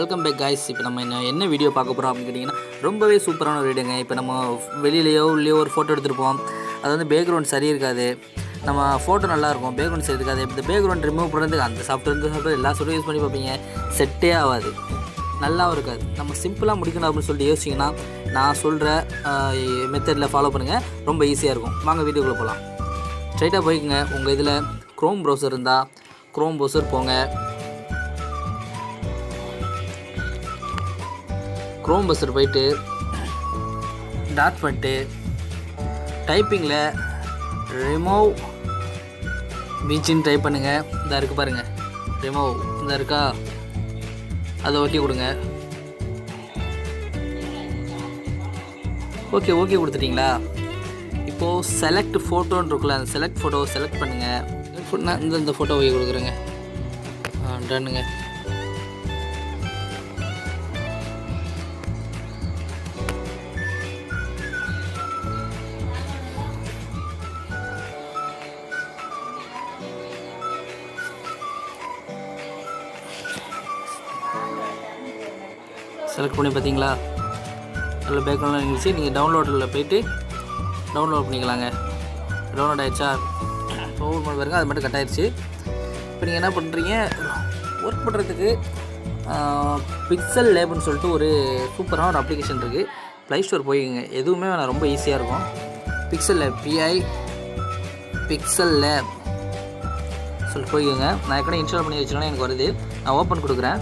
Welcome back guys. இப்போ நம்ம என்ன வீடியோ பார்க்க போகிறோம் அப்படின்னு கேட்டிங்கன்னா ரொம்பவே சூப்பரான ஒரு வீடியோங்க. இப்போ நம்ம வெளியிலையோ இல்லையோ ஒரு ஃபோட்டோ எடுத்துருப்போம். அது வந்து பேக்ரவுண்ட் சரி இருக்காது, நம்ம ஃபோட்டோ நல்லாயிருக்கும், பேக்ரவுண்ட் சரி இருக்காது. இந்த பேக்ரவுண்ட் ரிமூவ் பண்ணுறதுக்கு அந்த சாஃப்ட்வேர் எல்லா சாஃப்ட்வேர் யூஸ் பண்ணி பார்ப்பீங்க, செட்டே ஆகாது, நல்லாவும் இருக்காது. நம்ம சிம்பிளாக முடிக்கணும் அப்படின்னு சொல்லிட்டு யோசிச்சிங்கன்னா நான் சொல்கிற மெத்தடில் ஃபாலோ பண்ணுங்கள், ரொம்ப ஈஸியாக இருக்கும். வாங்க வீடியோக்குள்ளே போகலாம். ஸ்ட்ரைட்டாக போய்க்குங்க. உங்கள் இதில் க்ரோம் ப்ரௌசர் இருந்தால் க்ரோம் ப்ரௌசர் போங்க. க்ரோம் ப்ரௌசர் போயிட்டு டாட் பண்ணிட்டு டைப்பிங்கில் remove.bg டைப் பண்ணுங்கள். இதாக இருக்குது பாருங்கள், remove இந்த இருக்கா, அதை ஓகே கொடுங்க. ஓகே கொடுத்துட்டிங்களா? இப்போது செலக்ட் ஃபோட்டோன்னு இருக்குல்ல, அந்த செலக்ட் ஃபோட்டோவை செலக்ட் பண்ணுங்கள். நான் இந்த ஃபோட்டோ ஓகே கொடுக்குறேங்க. டன்னுங்க. செலக்ட் பண்ணி பார்த்தீங்களா, அதில் பேக்ரவுண்டில் இருந்துச்சு. நீங்கள் டவுன்லோடில் போய்ட்டு டவுன்லோட் பண்ணிக்கலாங்க. டவுன்லோட் ஆகிடுச்சா? டவுன்லோட் பண்ண பாருங்க, அது மட்டும் கட் ஆகிடுச்சு. இப்போ நீங்கள் என்ன பண்ணுறீங்க, ஒர்க் பண்ணுறதுக்கு பிக்சல் லேப்னு சொல்லிட்டு ஒரு சூப்பரான ஒரு அப்ளிகேஷன் இருக்குது. ப்ளே ஸ்டோர் போய்ங்க, எதுவுமே வேணாம், ரொம்ப ஈஸியாக இருக்கும். பிக்சல் லேப், பிக்சல் லேப் சொல்லிட்டு போய்க்குங்க. நான் ஏற்கனவே இன்ஸ்டால் பண்ணி வச்சுருந்தேன், எனக்கு வருது. நான் ஓப்பன் கொடுக்குறேன்.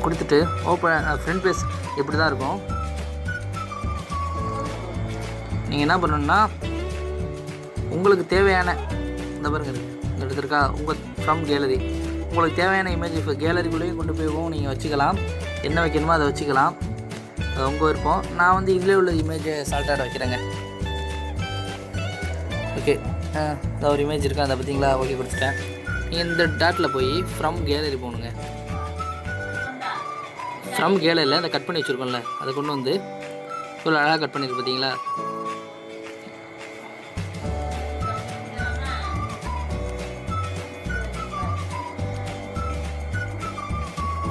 கொடுத்துட்டு ஓப்பன் ஃப்ரண்ட் பேஜ் இப்படி தான் இருக்கும். நீங்கள் என்ன பண்ணணுன்னா, உங்களுக்கு தேவையான இந்த பாருங்க இந்த எடுத்துருக்கா உங்கள் ஃப்ரம் கேலரி, உங்களுக்கு தேவையான இமேஜ் இப்போ கேலரிக்குள்ளேயும் கொண்டு போய்வும் நீங்கள் வச்சுக்கலாம். என்ன வைக்கணுமோ அதை வச்சுக்கலாம், அது உங்கள் விருப்பம். நான் வந்து இதிலே உள்ள இமேஜை சால்ட்டாக வைக்கிறேங்க. ஓகே, இந்த ஒரு இமேஜ் இருக்கா, அதை பார்த்தீங்களா? ஓகே கொடுத்துட்டேன். நீங்கள் இந்த டாட்டில் போய் ஃப்ரம் கேலரி போகணுங்க. ஃப்ரம் கேலரியில் அந்த கட் பண்ணி வச்சுருக்கோம்ல, அதை கொண்டு வந்து இவ்வளோ அழகாக கட் பண்ணியிருக்கு பார்த்தீங்களா?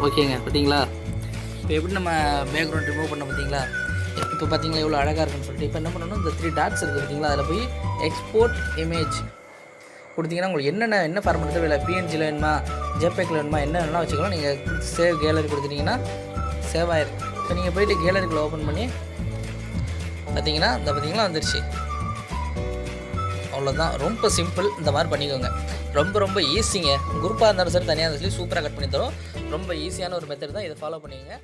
ஓகேங்க, பார்த்தீங்களா? இப்போ எப்படி நம்ம பேக்ரவுண்ட் ரிமூவ் பண்ண பார்த்தீங்களா? இப்போ பார்த்தீங்களா எவ்வளோ அழகாக இருக்குன்னு சொல்லிட்டு. இப்போ என்ன பண்ணணும், இந்த 3 டாட்ஸ் இருக்குது பார்த்தீங்களா, அதில் போய் எக்ஸ்போர்ட் இமேஜ் கொடுத்தீங்கன்னா உங்களுக்கு என்ன ஃபார்மெட் தேவை, பிஎன்ஜியில் வேணுமா, ஜேபேக்கில் வேணுமா, என்ன வேணும்னா வச்சுக்கலாம். நீங்கள் சேவ் கேலரி கொடுத்துட்டிங்கன்னா சேவ் ஆயிருக்கு. இப்போ நீங்கள் போய்ட்டு கேலரிக்குள்ளே ஓப்பன் பண்ணி பார்த்தீங்கன்னா இந்த பார்த்தீங்களா வந்துருச்சு. அவ்வளோதான், ரொம்ப சிம்பிள். இந்த மாதிரி பண்ணிக்கோங்க, ரொம்ப ஈஸிங்க. குரூப்பாக இருந்தாலும் சரி, தனியாக இருந்தாலும் சரி, சூப்பராக கட் பண்ணி தரோம். ரொம்ப ஈஸியான ஒரு மெத்தட் தான், இதை ஃபாலோ பண்ணிக்கோங்க.